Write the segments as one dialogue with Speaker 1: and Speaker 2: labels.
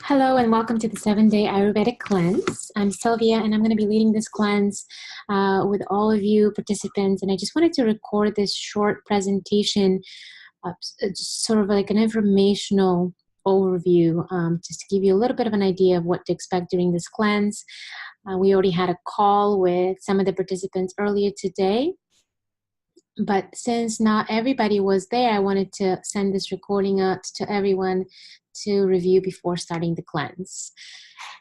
Speaker 1: Hello and welcome to the 7-Day Ayurvedic Cleanse. I'm Sylvia and I'm going to be leading this cleanse with all of you participants. And I just wanted to record this short presentation, just sort of like an informational overview, just to give you a little bit of an idea of what to expect during this cleanse. We already had a call with some of the participants earlier today. But since not everybody was there, I wanted to send this recording out to everyone to review before starting the cleanse.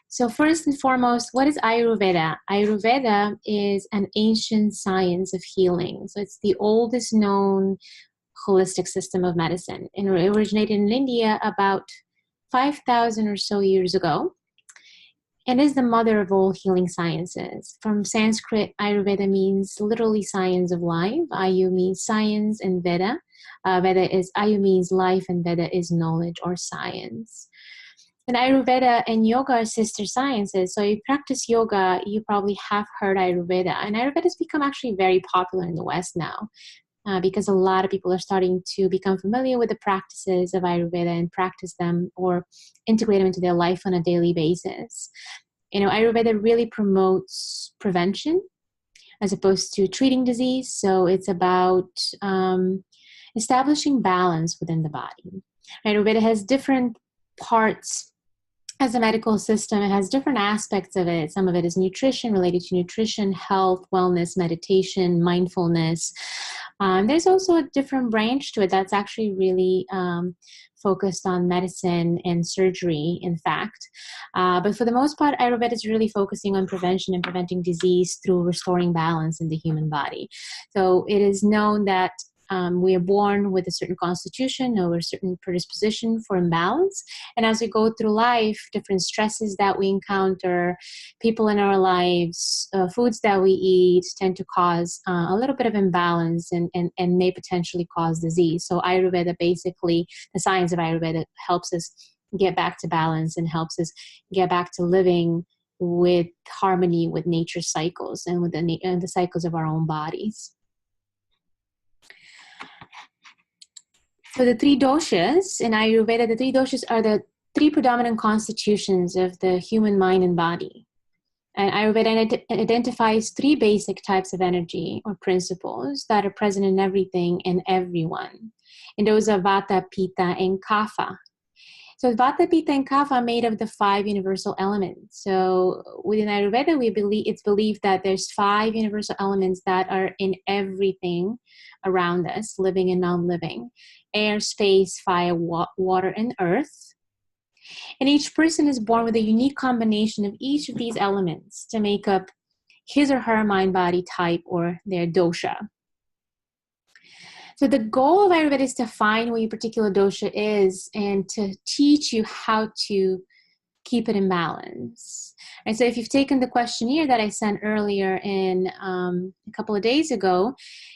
Speaker 1: So first and foremost, what is Ayurveda? Ayurveda is an ancient science of healing. So it's the oldest known holistic system of medicine. And it originated in India about 5,000 or so years ago. And is the mother of all healing sciences. From Sanskrit, Ayurveda means literally science of life. Ayu means science and Veda. Ayu means life and Veda is knowledge or science. And Ayurveda and yoga are sister sciences. So if you practice yoga, you probably have heard Ayurveda. And Ayurveda has become actually very popular in the West now. Because a lot of people are starting to become familiar with the practices of Ayurveda and practice them or integrate them into their life on a daily basis. You know, Ayurveda really promotes prevention as opposed to treating disease. So it's about establishing balance within the body. Ayurveda has different parts as a medical system. It has different aspects of it. Some of it is nutrition, related to nutrition, health, wellness, meditation, mindfulness. There's also a different branch to it that's actually really focused on medicine and surgery, in fact. But for the most part, Ayurveda is really focusing on prevention and preventing disease through restoring balance in the human body. So it is known that we are born with a certain constitution or a certain predisposition for imbalance. And as we go through life, different stresses that we encounter, people in our lives, foods that we eat tend to cause a little bit of imbalance and may potentially cause disease. So Ayurveda, basically, the science of Ayurveda helps us get back to balance and helps us get back to living with harmony with nature's cycles and with the cycles of our own bodies. So the three doshas in Ayurveda, the three doshas are the three predominant constitutions of the human mind and body. And Ayurveda identifies three basic types of energy or principles that are present in everything and everyone. And those are Vata, Pitta, and Kapha. So Vata, Pitta, and Kapha are made of the five universal elements. So within Ayurveda, it's believed that there's five universal elements that are in everything around us, living and non-living: air, space, fire, water, and earth. And each person is born with a unique combination of each of these elements to make up his or her mind-body type or their dosha. So the goal of Ayurveda is to find what your particular dosha is and to teach you how to keep it in balance. And so if you've taken the questionnaire that I sent earlier a couple of days ago,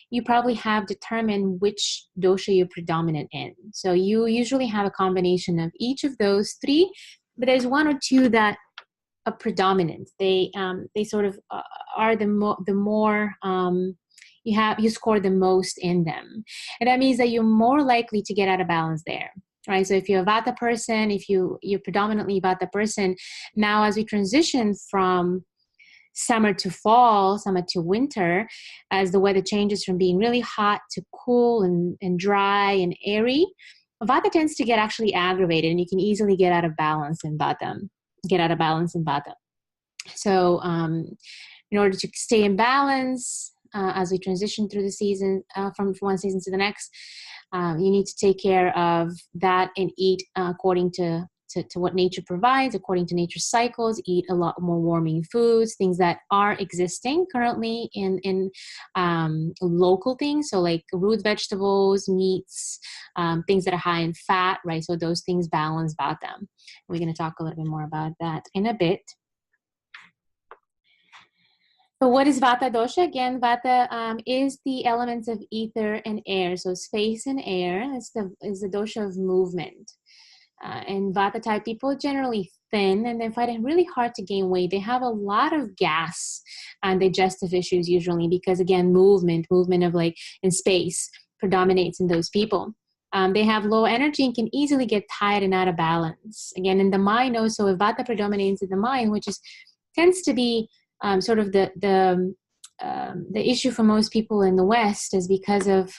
Speaker 1: you probably have determined which dosha you're predominant in. So you usually have a combination of each of those three, but there's one or two that are predominant. They sort of are the more you score the most in them. And that means that you're more likely to get out of balance there. Right, so if you're a Vata person, if you're predominantly Vata person, now as we transition from summer to fall, summer to winter, as the weather changes from being really hot to cool and dry and airy, Vata tends to get actually aggravated, and you can easily get out of balance in Vata. So in order to stay in balance, as we transition through the season, from one season to the next, you need to take care of that and eat according to what nature provides, according to nature's cycles. Eat a lot more warming foods, things that are existing currently in local things. So like root vegetables, meats, things that are high in fat, right? So those things balance Vata. We're going to talk a little bit more about that in a bit. So what is Vata dosha? Again, Vata is the elements of ether and air. So space and air is the dosha of movement. And Vata type people are generally thin and they find it really hard to gain weight. They have a lot of gas and digestive issues usually because, again, movement of like in space predominates in those people. They have low energy and can easily get tired and out of balance. Again, in the mind also, if Vata predominates in the mind, which is tends to be sort of the issue for most people in the West, is because of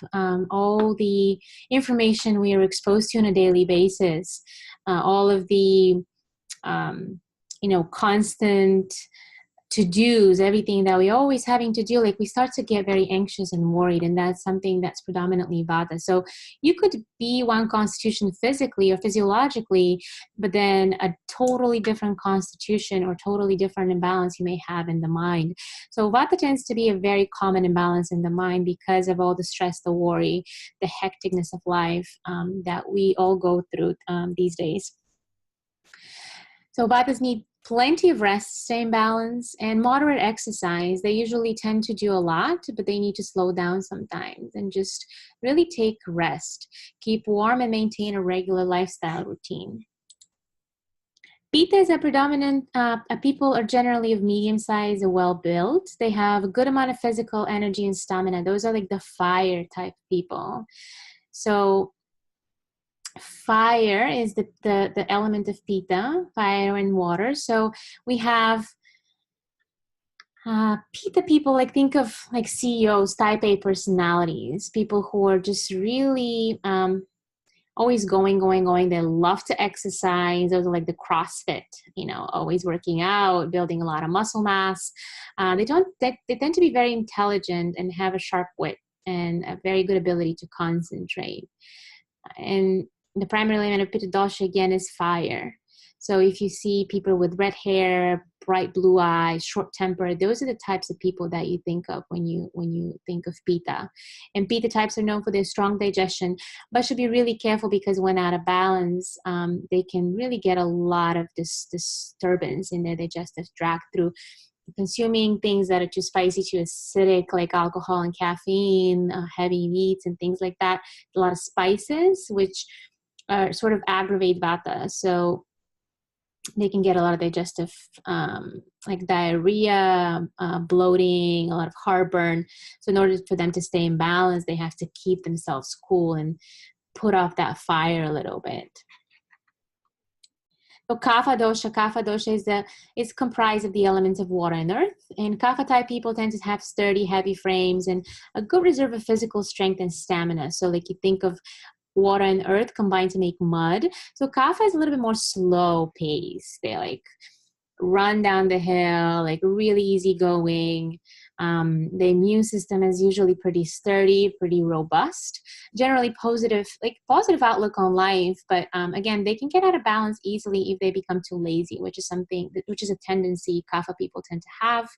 Speaker 1: all the information we are exposed to on a daily basis, all of the constant to-dos, everything that we always having to do, like we start to get very anxious and worried, and that's something that's predominantly Vata. So you could be one constitution physically or physiologically, but then a totally different constitution or totally different imbalance you may have in the mind. So Vata tends to be a very common imbalance in the mind because of all the stress, the worry, the hecticness of life that we all go through these days. So Vatas need plenty of rest, stay in balance, and moderate exercise. They usually tend to do a lot, but they need to slow down sometimes and just really take rest. Keep warm and maintain a regular lifestyle routine. Pitta is a predominant, people are generally of medium size and well-built. They have a good amount of physical energy and stamina. Those are like the fire type people. So fire is the element of Pitta, fire and water. So we have Pitta people, like think of like CEOs, type A personalities, people who are just really always going. They love to exercise. Those are like the CrossFit, always working out, building a lot of muscle mass. They tend to be very intelligent and have a sharp wit and a very good ability to concentrate. And the primary element of Pitta dosha again is fire. So if you see people with red hair, bright blue eyes, short temper, those are the types of people that you think of when you think of Pitta. And Pitta types are known for their strong digestion, but should be really careful because when out of balance, they can really get a lot of this disturbance in their digestive tract through consuming things that are too spicy, too acidic, like alcohol and caffeine, heavy meats and things like that. A lot of spices, which sort of aggravate Vata. So they can get a lot of digestive, like diarrhea, bloating, a lot of heartburn. So in order for them to stay in balance, they have to keep themselves cool and put off that fire a little bit. So Kapha dosha is comprised of the elements of water and earth. And Kapha type people tend to have sturdy, heavy frames and a good reserve of physical strength and stamina. So like you think of water and earth combined to make mud. So Kapha is a little bit more slow pace. They like run down the hill, like really easygoing. The immune system is usually pretty sturdy, pretty robust, generally positive outlook on life. But again, they can get out of balance easily if they become too lazy, which is a tendency Kapha people tend to have.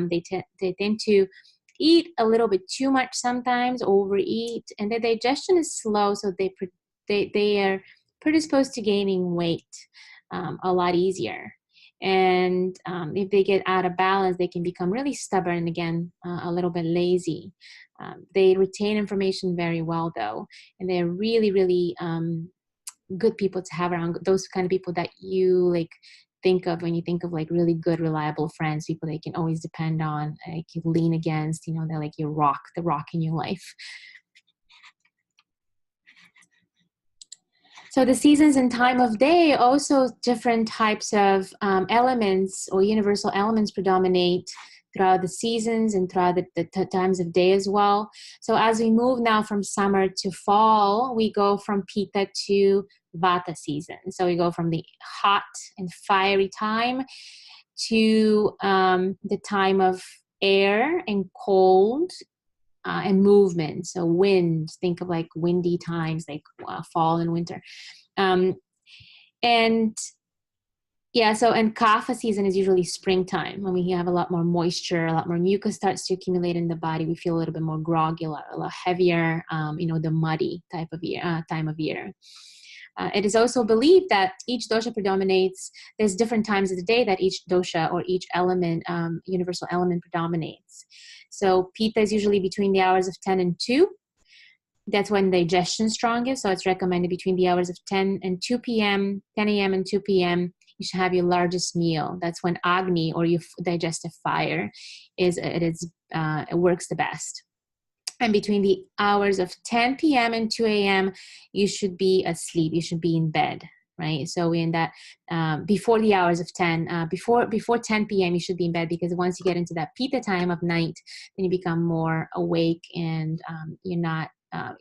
Speaker 1: They tend to eat a little bit too much sometimes, overeat, and their digestion is slow, so they are predisposed to gaining weight a lot easier. And if they get out of balance, they can become really stubborn and again, a little bit lazy. They retain information very well though, and they're really, really good people to have around, those kind of people that you like think of when you think of like really good, reliable friends, people that you can always depend on, like you lean against, they're like the rock in your life. So the seasons and time of day, also different types of elements or universal elements predominate throughout the seasons and throughout the times of day as well. So as we move now from summer to fall, we go from Pitta to Vata season. So we go from the hot and fiery time to the time of air and cold and movement. So wind, think of like windy times, like fall and winter. And Kapha season is usually springtime when we have a lot more moisture, a lot more mucus starts to accumulate in the body. We feel a little bit more groggy, a lot heavier, the muddy type of time of year. It is also believed that each dosha predominates. There's different times of the day that each dosha or each element, universal element predominates. So Pitta is usually between the hours of 10 and 2. That's when digestion is strongest. So it's recommended between the hours of 10 and 2 p.m., 10 a.m. and 2 p.m. You should have your largest meal. That's when Agni or your digestive fire it works the best. And between the hours of 10 p.m. and 2 a.m., you should be asleep. You should be in bed, right? So in that, before the hours of 10, before 10 p.m., you should be in bed, because once you get into that Pitta time of night, then you become more awake, and you're not,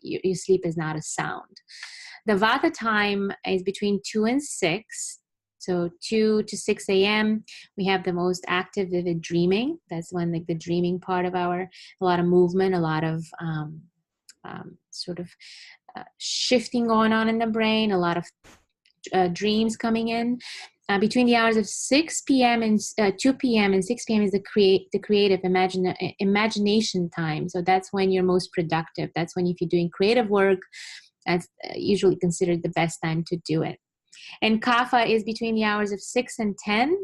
Speaker 1: your sleep is not as sound. The Vata time is between 2 and 6. So 2 to 6 a.m., we have the most active, vivid dreaming. That's when, like, the dreaming part of a lot of movement, a lot of sort of shifting going on in the brain, a lot of dreams coming in. Between the hours of 6 p.m. and 2 p.m. and 6 p.m. is the creative imagination time. So that's when you're most productive. That's when, if you're doing creative work, that's usually considered the best time to do it. And Kapha is between the hours of 6 and 10.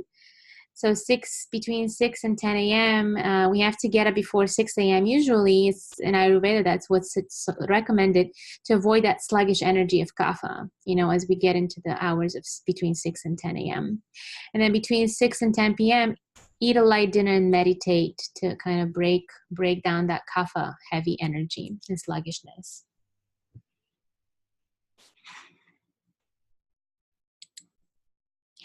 Speaker 1: So between 6 and 10 a.m., we have to get up before 6 a.m. Usually, it's in Ayurveda, that's what's recommended, to avoid that sluggish energy of Kapha, as we get into the hours of between 6 and 10 a.m. And then between 6 and 10 p.m., eat a light dinner and meditate to kind of break down that Kapha heavy energy and sluggishness.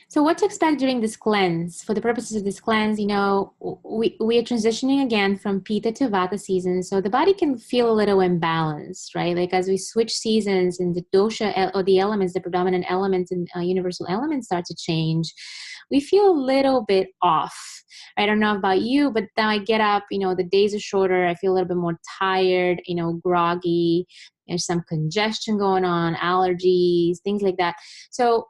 Speaker 1: So what to expect during this cleanse? For the purposes of this cleanse, we are transitioning again from Pitta to Vata season. So the body can feel a little imbalanced, right? Like, as we switch seasons and the dosha, or the elements, the predominant elements and universal elements start to change, we feel a little bit off. I don't know about you, but then I get up, the days are shorter. I feel a little bit more tired, groggy. There's some congestion going on, allergies, things like that. So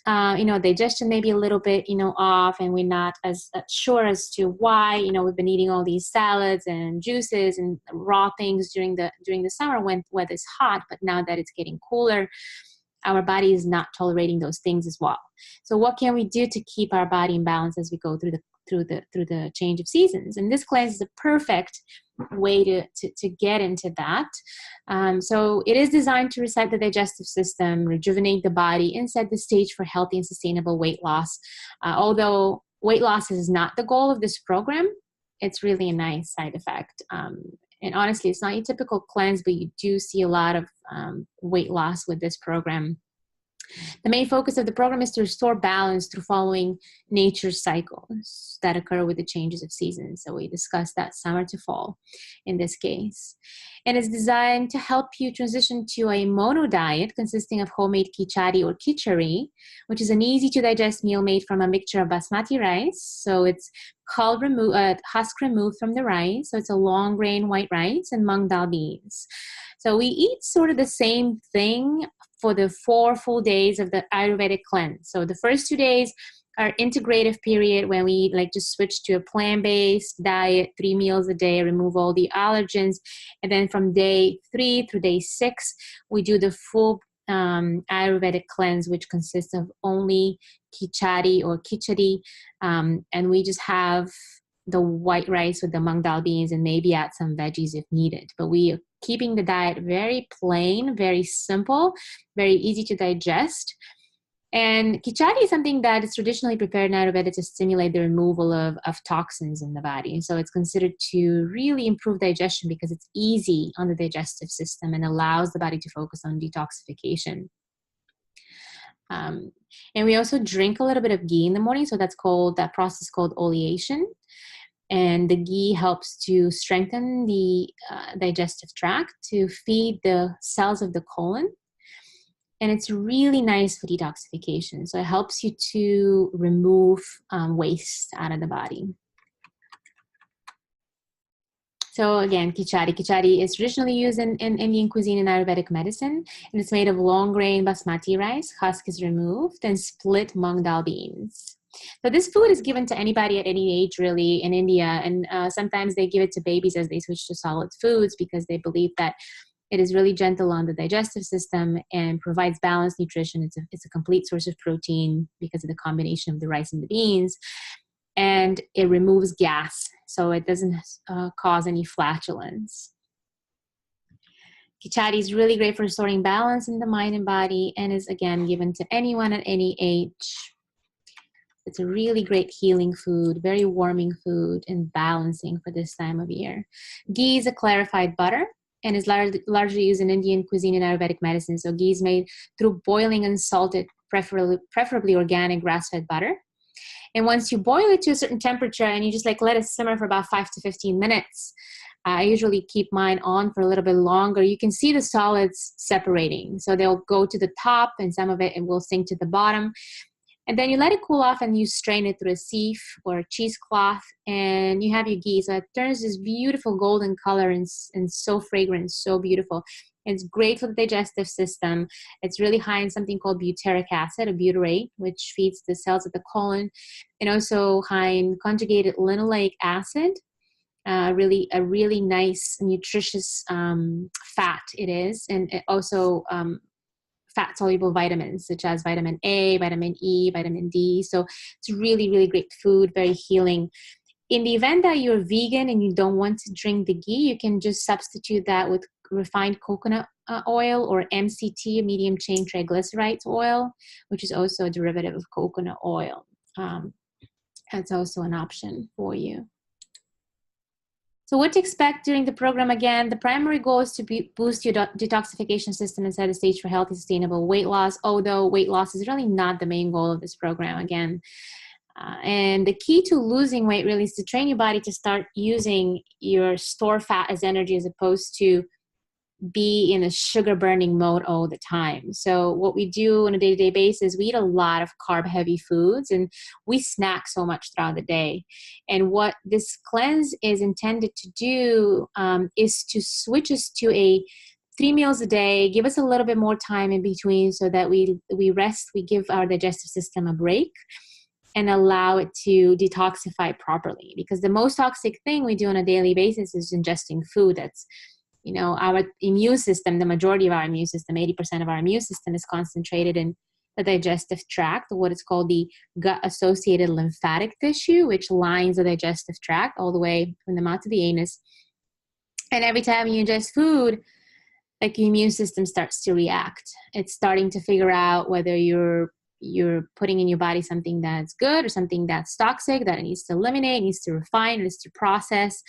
Speaker 1: digestion may be a little bit, off, and we're not as sure as to why. We've been eating all these salads and juices and raw things during the summer when weather's hot, but now that it's getting cooler, our body is not tolerating those things as well. So what can we do to keep our body in balance as we go through the change of seasons? And this cleanse is a perfect way to get into that. So it is designed to reset the digestive system, rejuvenate the body, and set the stage for healthy and sustainable weight loss. Although weight loss is not the goal of this program, it's really a nice side effect. And honestly, it's not your typical cleanse, but you do see a lot of weight loss with this program. The main focus of the program is to restore balance through following nature's cycles that occur with the changes of seasons. So we discussed that summer to fall in this case. And it's designed to help you transition to a mono diet consisting of homemade khichdi or khichdi, which is an easy to digest meal made from a mixture of basmati rice. So it's husk removed from the rice. So it's a long grain white rice and mung dal beans. So we eat sort of the same thing for the 4 full days of the Ayurvedic cleanse. So the first 2 days are integrative period, when we just switch to a plant-based diet, 3 meals a day, remove all the allergens. And then from day 3 through day 6, we do the full Ayurvedic cleanse, which consists of only khichdi or khichdi. And we just have the white rice with the mung dal beans and maybe add some veggies if needed. But we are keeping the diet very plain, very simple, very easy to digest. And khichdi is something that is traditionally prepared in Ayurveda to stimulate the removal of toxins in the body. So it's considered to really improve digestion because it's easy on the digestive system and allows the body to focus on detoxification. And we also drink a little bit of ghee in the morning. So that process called oleation. And the ghee helps to strengthen the digestive tract, to feed the cells of the colon. And it's really nice for detoxification. So it helps you to remove waste out of the body. So again, khichdi. Khichdi is traditionally used in Indian cuisine and Ayurvedic medicine. And it's made of long grain basmati rice, husk is removed, and split mung dal beans. So this food is given to anybody at any age, really, in India. And sometimes they give it to babies as they switch to solid foods because they believe that it is really gentle on the digestive system and provides balanced nutrition. It's a complete source of protein because of the combination of the rice and the beans. And it removes gas, so it doesn't cause any flatulence. Khichdi is really great for restoring balance in the mind and body, and is, again, given to anyone at any age. It's a really great healing food, very warming food, and balancing for this time of year. Ghee is a clarified butter. and is largely used in Indian cuisine and Ayurvedic medicine. So ghee is made through boiling unsalted, preferably organic grass-fed butter. And once you boil it to a certain temperature and you just like let it simmer for about 5 to 15 minutes, I usually keep mine on for a little bit longer. You can see the solids separating. So they'll go to the top and some of it will sink to the bottom. And then you let it cool off and you strain it through a sieve or a cheesecloth and you have your ghee. So it turns this beautiful golden color and so fragrant, so beautiful. It's great for the digestive system. It's really high in something called butyric acid, or butyrate, which feeds the cells of the colon, and also high in conjugated linoleic acid. A really nice, nutritious fat it is, and it also fat-soluble vitamins such as vitamin A, vitamin E, vitamin D. So it's really, really great food, very healing. In the event that you're vegan and you don't want to drink the ghee, you can just substitute that with refined coconut oil or MCT, medium chain triglycerides oil, which is also a derivative of coconut oil. That's also an option for you. So what to expect during the program? Again, the primary goal is to boost your detoxification system and set the stage for healthy, sustainable weight loss, although weight loss is really not the main goal of this program, again. And the key to losing weight really is to train your body to start using your store fat as energy as opposed to be in a sugar burning mode all the time. So what we do on a day-to-day basis, we eat a lot of carb heavy foods and we snack so much throughout the day. And what this cleanse is intended to do is to switch us to a 3 meals a day, give us a little bit more time in between so that we rest, we give our digestive system a break and allow it to detoxify properly. Because the most toxic thing we do on a daily basis is ingesting food that's, you know, our immune system, the majority of our immune system, 80% of our immune system is concentrated in the digestive tract, what is called the gut-associated lymphatic tissue, which lines the digestive tract all the way from the mouth to the anus. And every time you ingest food, like your immune system starts to react. It's starting to figure out whether you're putting in your body something that's good or something that's toxic that it needs to eliminate, needs to refine, needs to process.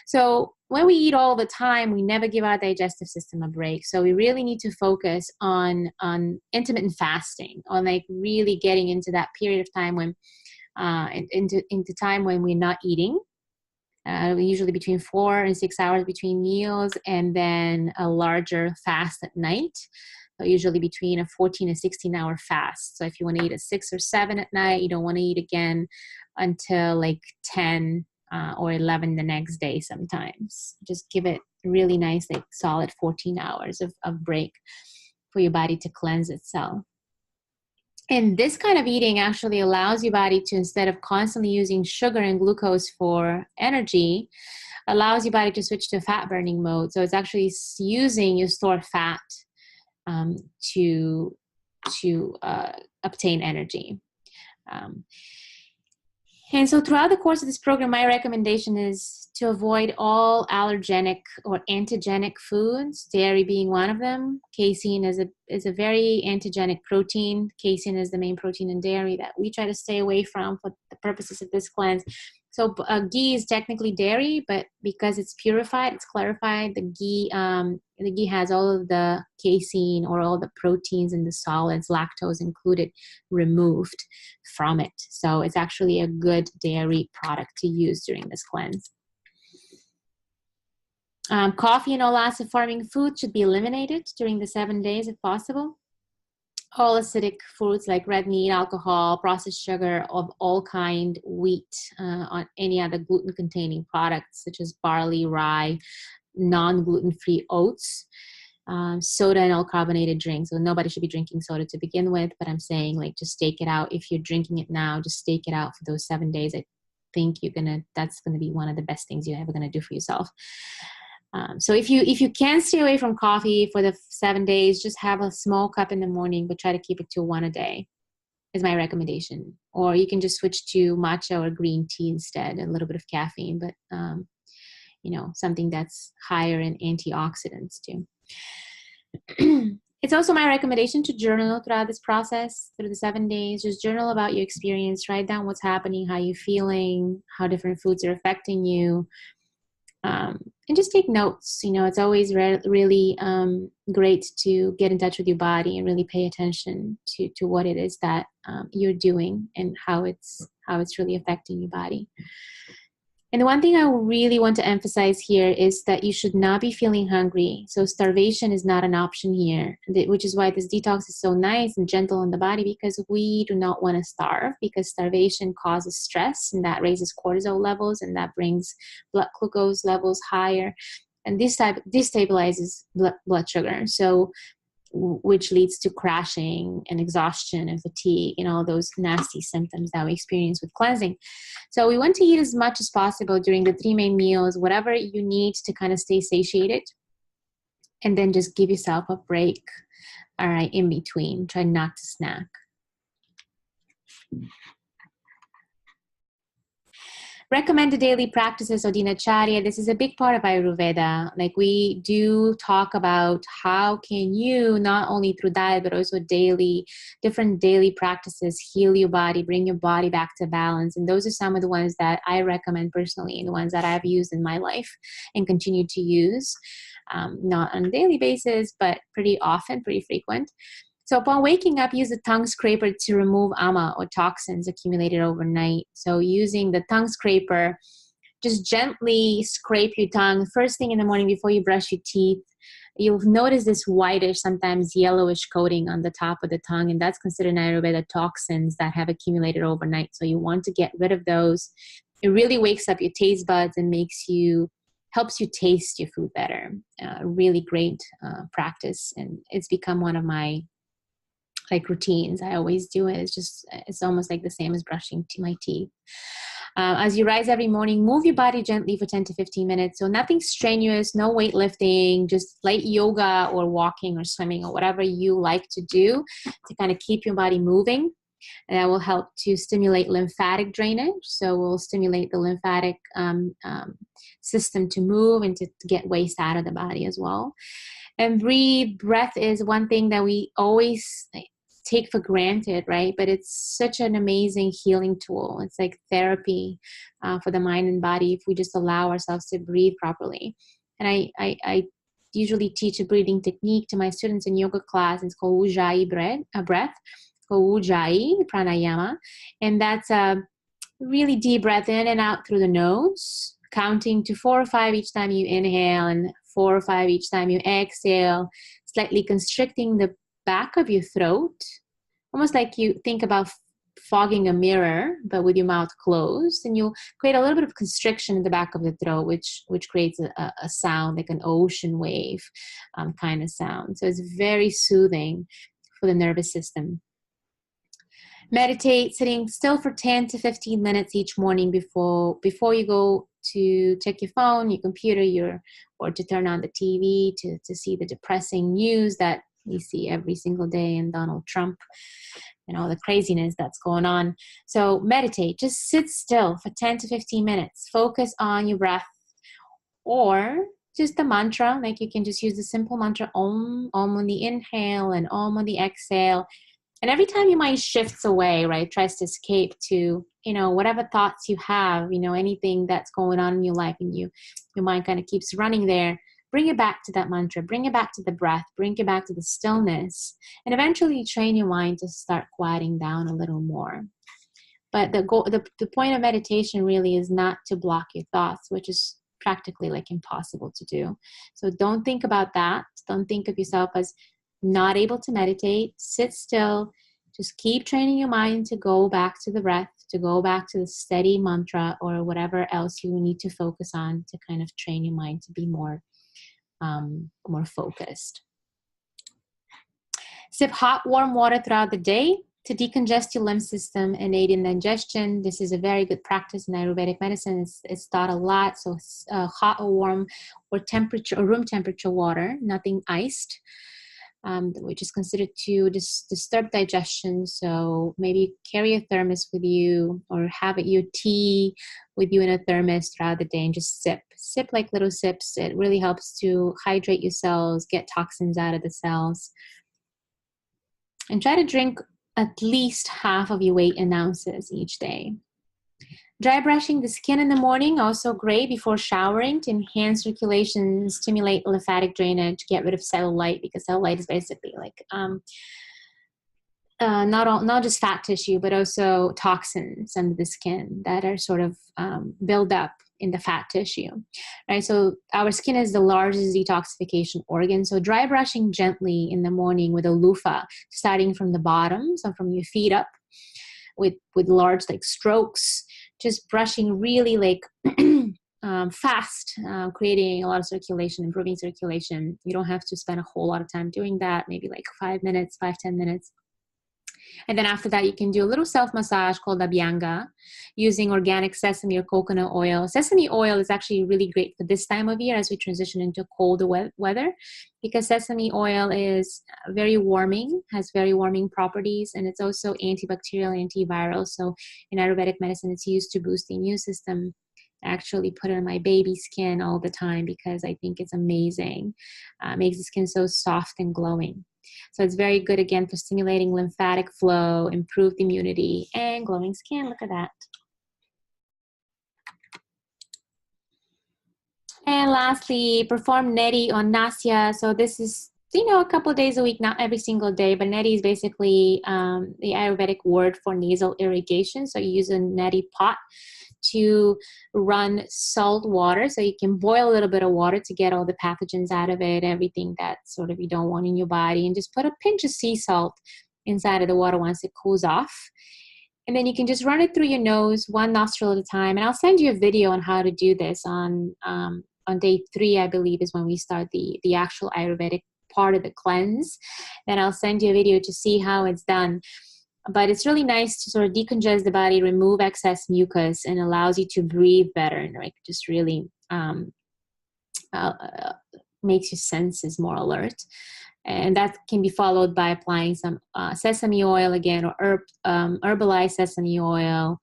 Speaker 1: So when we eat all the time, we never give our digestive system a break. So we really need to focus on intermittent fasting, on like really getting into that period of time when, into time when we're not eating. Usually between 4 and 6 hours between meals, and then a larger fast at night. Usually between a 14 and 16-hour fast. So if you want to eat at 6 or 7 at night, you don't want to eat again until like 10 or 11 the next day sometimes. Just give it really nice, like solid 14 hours of break for your body to cleanse itself. And this kind of eating actually allows your body to, instead of constantly using sugar and glucose for energy, allows your body to switch to fat burning mode. So it's actually using your stored fat to obtain energy. And so throughout the course of this program, my recommendation is to avoid all allergenic or antigenic foods, dairy being one of them. Casein is a very antigenic protein. Casein is the main protein in dairy that we try to stay away from for the purposes of this cleanse. So ghee is technically dairy, but because it's purified, it's clarified, the ghee has all of the casein or all the proteins and the solids, lactose included, removed from it. So it's actually a good dairy product to use during this cleanse. Coffee and all acid forming foods should be eliminated during the 7 days if possible. All acidic foods like red meat, alcohol, processed sugar of all kind, wheat, on any other gluten-containing products such as barley, rye, non-gluten-free oats, soda and all carbonated drinks. So nobody should be drinking soda to begin with, but I'm saying like just take it out. If you're drinking it now, just take it out for those 7 days. I think that's gonna be one of the best things you're ever gonna do for yourself. So if you can stay away from coffee for the 7 days, just have a small cup in the morning, but try to keep it to 1 a day is my recommendation. Or you can just switch to matcha or green tea instead, a little bit of caffeine, but something that's higher in antioxidants too. It's also my recommendation to journal throughout this process, through the 7 days. Just journal about your experience, write down what's happening, how you're feeling, how different foods are affecting you. and just take notes. It's always really great to get in touch with your body and really pay attention to what it is that you're doing and how it's really affecting your body. And the one thing I really want to emphasize here is that you should not be feeling hungry. So starvation is not an option here, which is why this detox is so nice and gentle on the body, because we do not want to starve, because starvation causes stress, and that raises cortisol levels, and that brings blood glucose levels higher. And this destabilizes blood sugar. So which leads to crashing and exhaustion and fatigue and all those nasty symptoms that we experience with cleansing. So we want to eat as much as possible during the 3 main meals, whatever you need to kind of stay satiated, and then just give yourself a break, all right, in between. Try not to snack. Recommended daily practices or dinacharya. This is a big part of Ayurveda. Like, we do talk about how can you, not only through diet, but also different daily practices, heal your body, bring your body back to balance. And those are some of the ones that I recommend personally, and the ones that I've used in my life and continue to use, not on a daily basis, but pretty often, pretty frequent. So upon waking up, use the tongue scraper to remove ama or toxins accumulated overnight. So using the tongue scraper, just gently scrape your tongue first thing in the morning before you brush your teeth. You'll notice this whitish, sometimes yellowish coating on the top of the tongue, and that's considered in Ayurveda toxins that have accumulated overnight. So you want to get rid of those. It really wakes up your taste buds and helps you taste your food better. Really great practice, and it's become one of my routines. I always do it. It's almost like the same as brushing my teeth. As you rise every morning, move your body gently for 10 to 15 minutes. So nothing strenuous, no weightlifting, just light yoga or walking or swimming or whatever you like to do to kind of keep your body moving. And that will help to stimulate lymphatic drainage. So we'll stimulate the lymphatic system to move and to get waste out of the body as well. And breath is one thing that we always take for granted, right? But it's such an amazing healing tool. It's like therapy for the mind and body if we just allow ourselves to breathe properly. And I usually teach a breathing technique to my students in yoga class. It's called Ujjayi breath, called Ujjayi pranayama. And that's a really deep breath in and out through the nose, counting to 4 or 5 each time you inhale and 4 or 5 each time you exhale, slightly constricting the back of your throat, almost like you think about fogging a mirror, but with your mouth closed, and you'll create a little bit of constriction in the back of the throat, which creates a sound like an ocean wave kind of sound. So it's very soothing for the nervous system. Meditate, sitting still for 10 to 15 minutes each morning before you go to check your phone, your computer, or to turn on the TV to see the depressing news that we see every single day in Donald Trump and all the craziness that's going on. So meditate, just sit still for 10 to 15 minutes. Focus on your breath, or just the mantra. Like, you can just use the simple mantra Om on the inhale and Om on the exhale. And every time your mind shifts away, right, tries to escape to, whatever thoughts you have, anything that's going on in your life, and your mind kind of keeps running there, bring it back to that mantra, bring it back to the breath, bring it back to the stillness, and eventually train your mind to start quieting down a little more. But the point of meditation really is not to block your thoughts, which is practically impossible to do. So don't think about that. Don't think of yourself as not able to meditate. Sit still. Just keep training your mind to go back to the breath, to go back to the steady mantra or whatever else you need to focus on to kind of train your mind to be more focused. Sip hot, warm water throughout the day to decongest your lymph system and aid in digestion. This is a very good practice in Ayurvedic medicine. It's taught a lot. So hot or warm or room temperature water, nothing iced. Which is considered to disturb digestion. So maybe carry a thermos with you, or have your tea with you in a thermos throughout the day, and just sip like little sips. It really helps to hydrate your cells, get toxins out of the cells. And try to drink at least half of your weight in ounces each day. Dry brushing the skin in the morning, also great before showering to enhance circulation, stimulate lymphatic drainage, get rid of cellulite, because cellulite is basically like not just fat tissue, but also toxins under the skin that are sort of build up in the fat tissue, right? So our skin is the largest detoxification organ. So dry brushing gently in the morning with a loofah, starting from the bottom, so from your feet up, with large like strokes, just brushing really like fast, creating a lot of circulation, improving circulation. You don't have to spend a whole lot of time doing that, maybe like 5 minutes, 5-10 minutes. And then after that, you can do a little self-massage called Abhyanga using organic sesame or coconut oil. Sesame oil is actually really great for this time of year as we transition into colder weather, because sesame oil is very warming, has very warming properties, and it's also antibacterial, antiviral. So in Ayurvedic medicine, it's used to boost the immune system. I actually put it on my baby skin all the time because I think it's amazing. Makes the skin so soft and glowing. So it's very good, again, for stimulating lymphatic flow, improved immunity, and glowing skin. Look at that. And lastly, perform neti on nasya. So this is, a couple of days a week, not every single day, but neti is basically the Ayurvedic word for nasal irrigation. So you use a neti pot to run salt water. So you can boil a little bit of water to get all the pathogens out of it, everything that sort of you don't want in your body, and just put a pinch of sea salt inside of the water once it cools off. And then you can just run it through your nose, one nostril at a time. And I'll send you a video on how to do this on day 3, I believe, is when we start the actual Ayurvedic part of the cleanse. Then I'll send you a video to see how it's done. But it's really nice to sort of decongest the body, remove excess mucus, and allows you to breathe better, and like just really makes your senses more alert. And that can be followed by applying some sesame oil again, or herbalized sesame oil,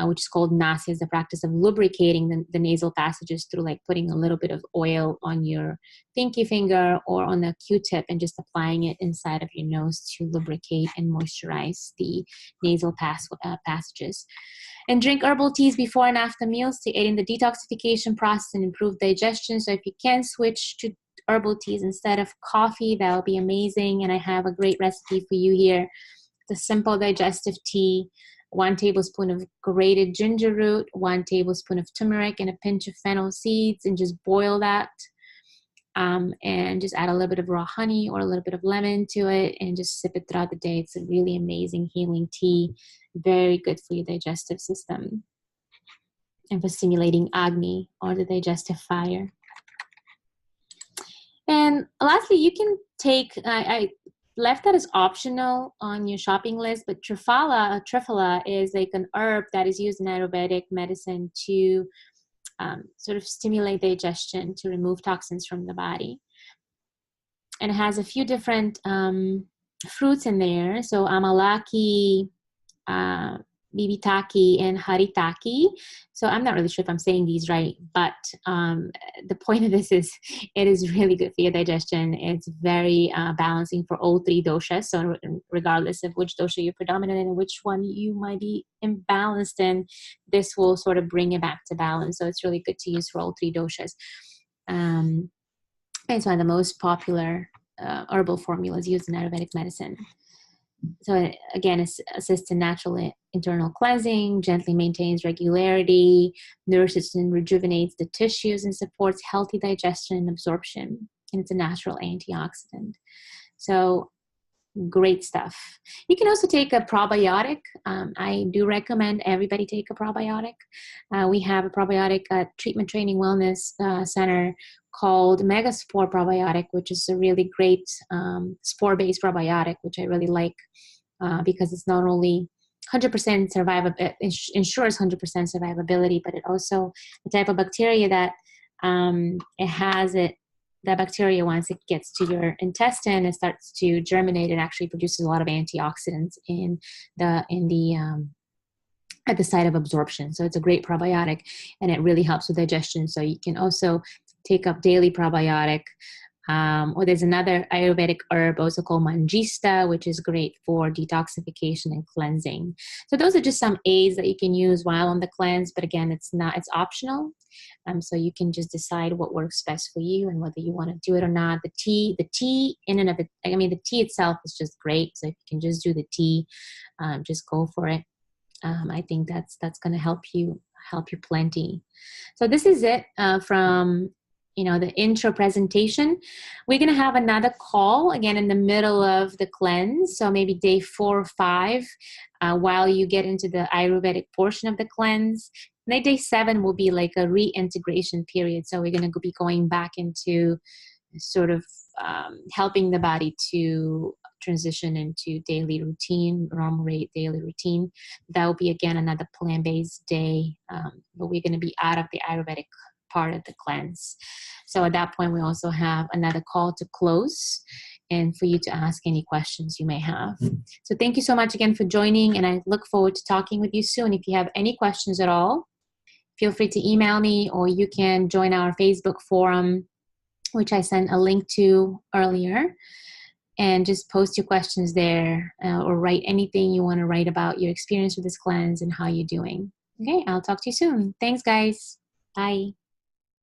Speaker 1: which is called nasya, is the practice of lubricating the nasal passages through like putting a little bit of oil on your pinky finger or on a Q-tip and just applying it inside of your nose to lubricate and moisturize the nasal passages. And drink herbal teas before and after meals to aid in the detoxification process and improve digestion. So if you can switch to herbal teas instead of coffee, that would be amazing. And I have a great recipe for you here. It's a simple digestive tea. 1 tablespoon of grated ginger root, 1 tablespoon of turmeric, and a pinch of fennel seeds, and just boil that. And just add a little bit of raw honey or a little bit of lemon to it, and just sip it throughout the day. It's a really amazing healing tea. Very good for your digestive system and for stimulating Agni, or the digestive fire. And lastly, you can take, I left that as optional on your shopping list, but triphala is like an herb that is used in Ayurvedic medicine to sort of stimulate digestion, to remove toxins from the body. And it has a few different fruits in there. So amalaki, bibitaki, and haritaki. So I'm not really sure if I'm saying these right, but the point of this is it is really good for your digestion. It's very balancing for all 3 doshas. So regardless of which dosha you're predominant in and which one you might be imbalanced in, this will sort of bring it back to balance. So it's really good to use for all 3 doshas. It's one of the most popular herbal formulas used in Ayurvedic medicine. So it, again, assists in natural internal cleansing, gently maintains regularity, nourishes and rejuvenates the tissues, and supports healthy digestion and absorption. And it's a natural antioxidant. So great stuff. You can also take a probiotic. I do recommend everybody take a probiotic. We have a probiotic at Treatment Training Wellness Center called Megaspore Probiotic, which is a really great spore-based probiotic, which I really like because it's not only 100% ensures 100% survivability, but it also, the type of bacteria that that bacteria, once it gets to your intestine, it starts to germinate and actually produces a lot of antioxidants at the site of absorption. So it's a great probiotic, and it really helps with digestion. So you can also take up daily probiotic Or there's another Ayurvedic herb also called mangista, which is great for detoxification and cleansing. So those are just some aids that you can use while on the cleanse. But again, it's optional. So you can just decide what works best for you and whether you want to do it or not. The tea in and of it, I mean, the tea itself is just great. So if you can just do the tea, just go for it. I think that's going to help you plenty. So this is it from the intro presentation. We're going to have another call again in the middle of the cleanse, so maybe day 4 or 5, while you get into the Ayurvedic portion of the cleanse. And then day 7 will be like a reintegration period. So we're going to be going back into sort of helping the body to transition into daily routine, normal rate daily routine. That will be again another plant-based day, but we're going to be out of the Ayurvedic part of the cleanse. So at that point, we also have another call to close and for you to ask any questions you may have. So thank you so much again for joining, and I look forward to talking with you soon. If you have any questions at all, feel free to email me, or you can join our Facebook forum, which I sent a link to earlier, and just post your questions there, or write anything you want to write about your experience with this cleanse and how you're doing. Okay, I'll talk to you soon. Thanks, guys. Bye.